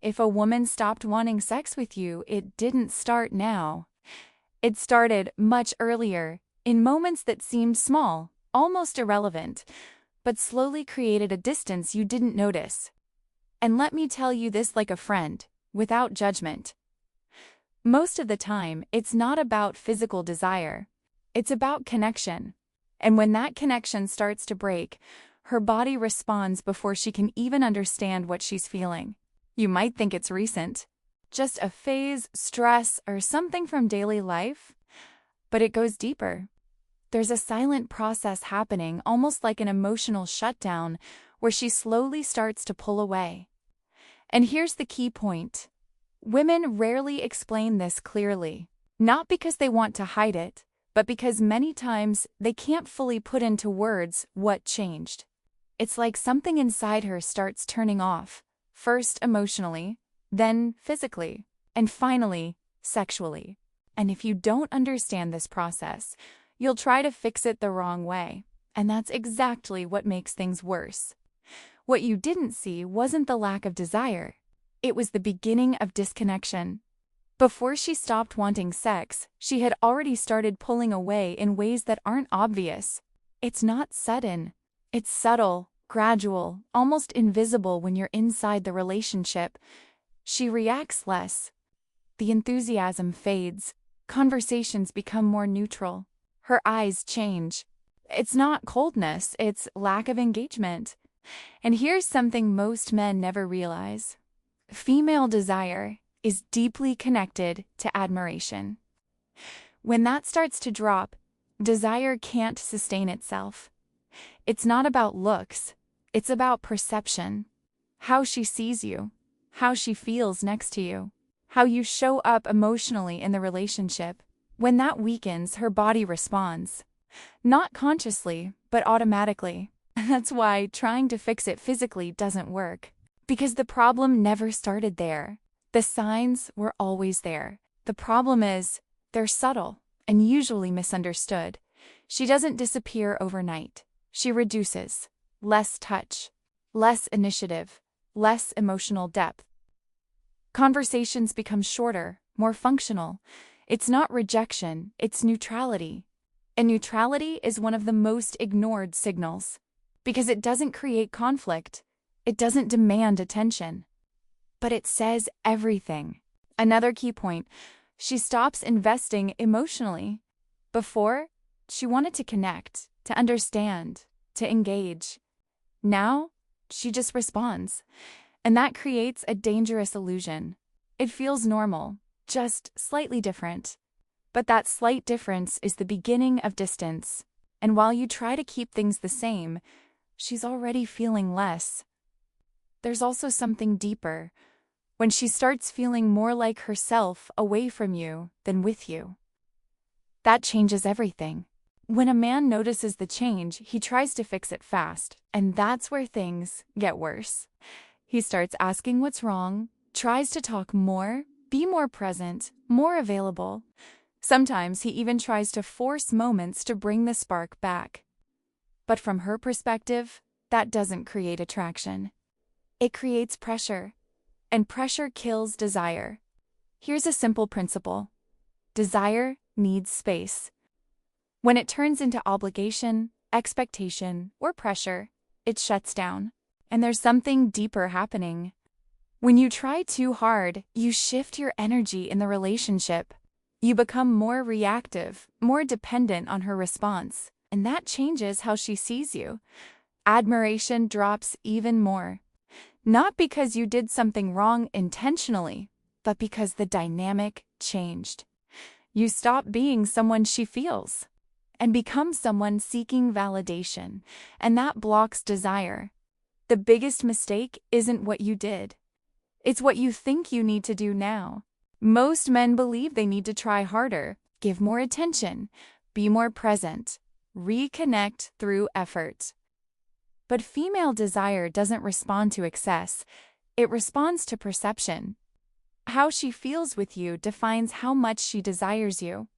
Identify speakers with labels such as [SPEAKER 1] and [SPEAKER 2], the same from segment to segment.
[SPEAKER 1] If a woman stopped wanting sex with you, it didn't start now. It started much earlier, in moments that seemed small, almost irrelevant, but slowly created a distance you didn't notice. And let me tell you this like a friend, without judgment. Most of the time, it's not about physical desire. It's about connection. And when that connection starts to break, her body responds before she can even understand what she's feeling. You might think it's recent, just a phase, stress, or something from daily life, but it goes deeper. There's a silent process happening, almost like an emotional shutdown, where she slowly starts to pull away. And here's the key point. Women rarely explain this clearly, not because they want to hide it, but because many times they can't fully put into words what changed. It's like something inside her starts turning off, first emotionally, then physically, and finally sexually. And if you don't understand this process, you'll try to fix it the wrong way, and that's exactly what makes things worse. What you didn't see wasn't the lack of desire. It was the beginning of disconnection. Before she stopped wanting sex, she had already started pulling away in ways that aren't obvious. It's not sudden. It's subtle, gradual, almost invisible when you're inside the relationship. She reacts less. The enthusiasm fades. Conversations become more neutral. Her eyes change. It's not coldness, it's lack of engagement. And here's something most men never realize. Female desire is deeply connected to admiration. When that starts to drop, desire can't sustain itself. It's not about looks, it's about perception. How she sees you, how she feels next to you, how you show up emotionally in the relationship. When that weakens, her body responds. Not consciously, but automatically. That's why trying to fix it physically doesn't work. Because the problem never started there. The signs were always there. The problem is, they're subtle and usually misunderstood. She doesn't disappear overnight. She reduces. Less touch, less initiative, less emotional depth. Conversations become shorter, more functional. It's not rejection, it's neutrality. And neutrality is one of the most ignored signals. Because it doesn't create conflict. It doesn't demand attention. But it says everything. Another key point, she stops investing emotionally. Before, she wanted to connect, to understand, to engage. Now, she just responds. And that creates a dangerous illusion. It feels normal, just slightly different. But that slight difference is the beginning of distance. And while you try to keep things the same, she's already feeling less. There's also something deeper. When she starts feeling more like herself away from you than with you. That changes everything. When a man notices the change, he tries to fix it fast, and that's where things get worse. He starts asking what's wrong, tries to talk more, be more present, more available. Sometimes he even tries to force moments to bring the spark back. But from her perspective, that doesn't create attraction. It creates pressure, and pressure kills desire. Here's a simple principle. Desire needs space. When it turns into obligation, expectation, or pressure, it shuts down. And there's something deeper happening. When you try too hard, you shift your energy in the relationship. You become more reactive, more dependent on her response, and that changes how she sees you. Admiration drops even more. Not because you did something wrong intentionally, but because the dynamic changed. You stop being someone she feels and become someone seeking validation, and that blocks desire. The biggest mistake isn't what you did. It's what you think you need to do now. Most men believe they need to try harder, give more attention, be more present, reconnect through effort. But female desire doesn't respond to excess. It responds to perception. How she feels with you defines how much she desires you.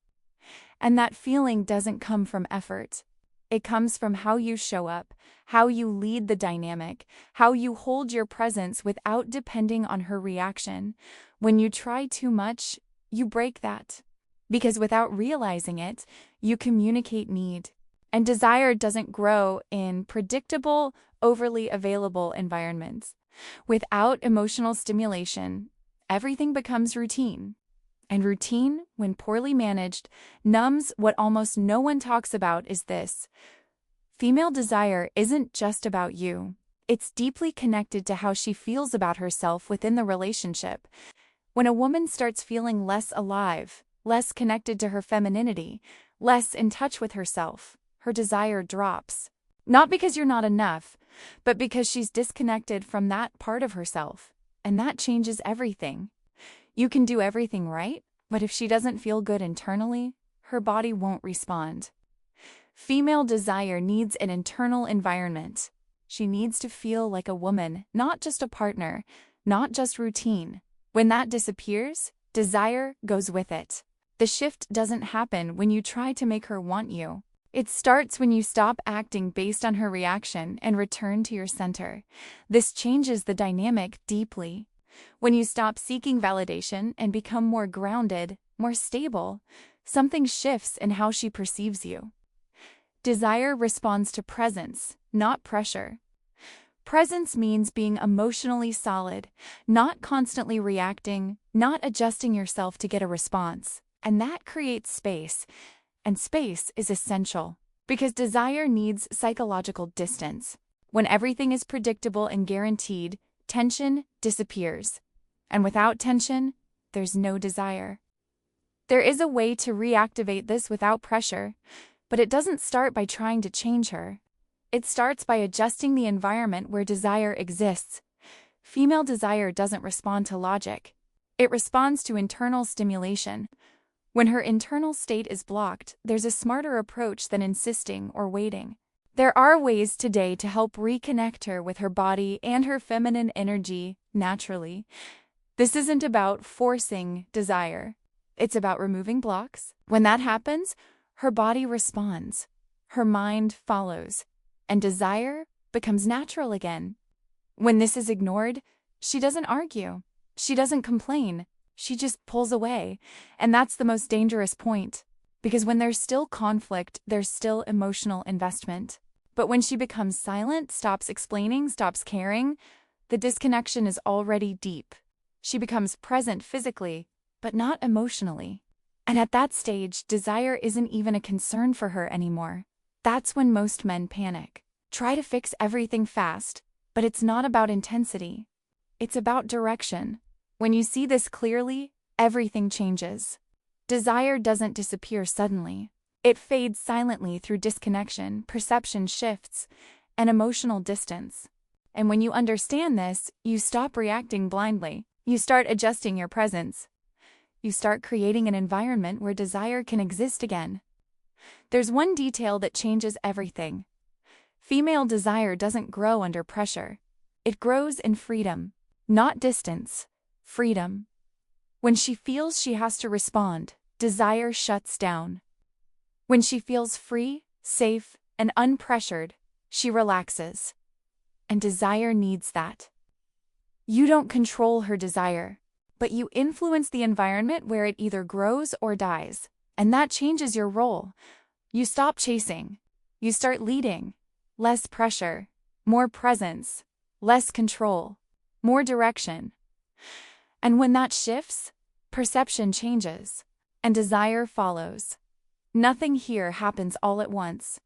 [SPEAKER 1] And that feeling doesn't come from effort. It comes from how you show up, how you lead the dynamic, how you hold your presence without depending on her reaction. When you try too much, you break that. Because without realizing it, you communicate need. And desire doesn't grow in predictable, overly available environments. Without emotional stimulation, everything becomes routine. And routine, when poorly managed, numbs. What almost no one talks about is this. Female desire isn't just about you. It's deeply connected to how she feels about herself within the relationship. When a woman starts feeling less alive, less connected to her femininity, less in touch with herself, her desire drops. Not because you're not enough, but because she's disconnected from that part of herself. And that changes everything. You can do everything right, but if she doesn't feel good internally, her body won't respond. Female desire needs an internal environment. She needs to feel like a woman, not just a partner, not just routine. When that disappears, desire goes with it. The shift doesn't happen when you try to make her want you. It starts when you stop acting based on her reaction and return to your center. This changes the dynamic deeply. When you stop seeking validation and become more grounded, more stable, something shifts in how she perceives you. Desire responds to presence, not pressure. Presence means being emotionally solid, not constantly reacting, not adjusting yourself to get a response. And that creates space. And space is essential, because desire needs psychological distance. When everything is predictable and guaranteed, tension disappears. And without tension, there's no desire. There is a way to reactivate this without pressure, but it doesn't start by trying to change her. It starts by adjusting the environment where desire exists. Female desire doesn't respond to logic. It responds to internal stimulation. When her internal state is blocked, there's a smarter approach than insisting or waiting. There are ways today to help reconnect her with her body and her feminine energy naturally. This isn't about forcing desire. It's about removing blocks. When that happens, her body responds, her mind follows, and desire becomes natural again. When this is ignored, she doesn't argue. She doesn't complain. She just pulls away. And that's the most dangerous point. Because when there's still conflict, there's still emotional investment. But when she becomes silent, stops explaining, stops caring, the disconnection is already deep. She becomes present physically, but not emotionally. And at that stage, desire isn't even a concern for her anymore. That's when most men panic. Try to fix everything fast, but it's not about intensity. It's about direction. When you see this clearly, everything changes. Desire doesn't disappear suddenly. It fades silently through disconnection, perception shifts, and emotional distance. And when you understand this, you stop reacting blindly. You start adjusting your presence. You start creating an environment where desire can exist again. There's one detail that changes everything. Female desire doesn't grow under pressure. It grows in freedom, not distance, freedom. When she feels she has to respond, desire shuts down. When she feels free, safe, and unpressured, she relaxes. And desire needs that. You don't control her desire, but you influence the environment where it either grows or dies. And that changes your role. You stop chasing. You start leading. Less pressure, more presence, less control, more direction. And when that shifts, perception changes, and desire follows. Nothing here happens all at once.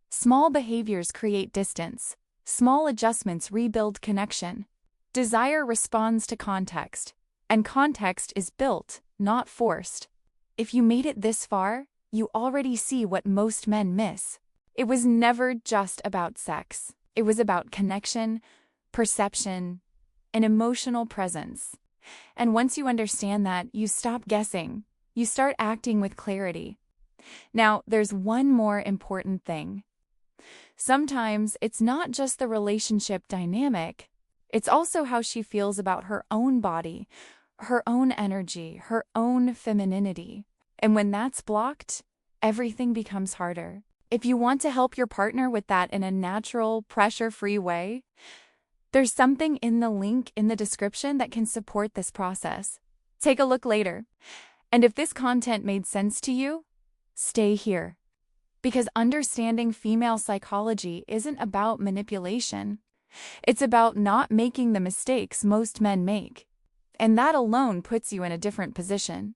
[SPEAKER 1] Small behaviors create distance. Small adjustments rebuild connection. Desire responds to context, and context is built, not forced. If you made it this far, you already see what most men miss. It was never just about sex. It was about connection, perception, and emotional presence. And once you understand that, you stop guessing. You start acting with clarity. Now, there's one more important thing. Sometimes it's not just the relationship dynamic. It's also how she feels about her own body, her own energy, her own femininity. And when that's blocked, everything becomes harder. If you want to help your partner with that in a natural, pressure-free way, there's something in the link in the description that can support this process. Take a look later. And if this content made sense to you, stay here. Because understanding female psychology isn't about manipulation. It's about not making the mistakes most men make. And that alone puts you in a different position.